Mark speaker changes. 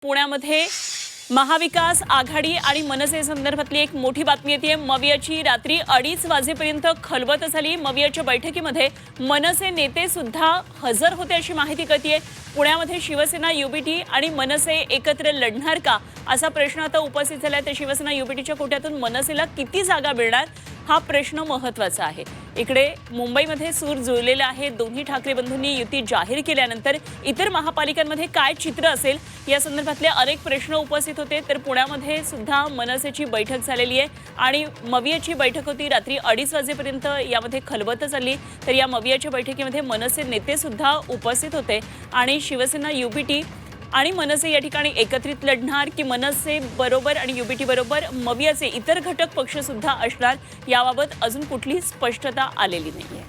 Speaker 1: पुण्यामध्ये महाविकास आघाडी आणि मनसे संदर्भातली एक मोठी बातमी येते। मवियाची रात्री 2:30 वाजेपर्यंत खलबत झाली। मवियाच्या बैठकीमध्ये मनसे नेते सुद्धा हजर होते अशी माहिती कळतेय। पुण्यामध्ये शिवसेना युबीटी आणि मनसे एकत्र लढणार का असा प्रश्न आता उपस्थित झालाय। तर शिवसेना युबीटीच्या कोट्यातून मनसेला किती जागा मिळणार हा प्रश्न महत्त्वाचा आहे। इकडे मुंबईमध्ये सूर जुळलेला आहे। दोन्ही ठाकरे बंधूंनी युती जाहीर केल्यानंतर इतर महापालिकांमध्ये काय चित्र असेल या संदर्भातले अनेक प्रश्न उपस्थित होते। तर पुण्यामध्ये सुद्धा मनसेची बैठक झालेली आहे आणि मवियाची बैठक होती रात्री 2:30 वाजेपर्यंत यामध्ये खलबत झाली। तर या मवियाच्या बैठकीमध्ये मनसे नेते सुद्धा उपस्थित होते आणि शिवसेना युबीटी आणि मनसे या ठिकाणी एकत्रित लढणार की मनसे बरोबर आणि युबीटी बरोबर मवियाचे इतर घटक पक्ष सुद्धा असणार याबाबत अजून कुठलीही स्पष्टता आलेली नाहीये।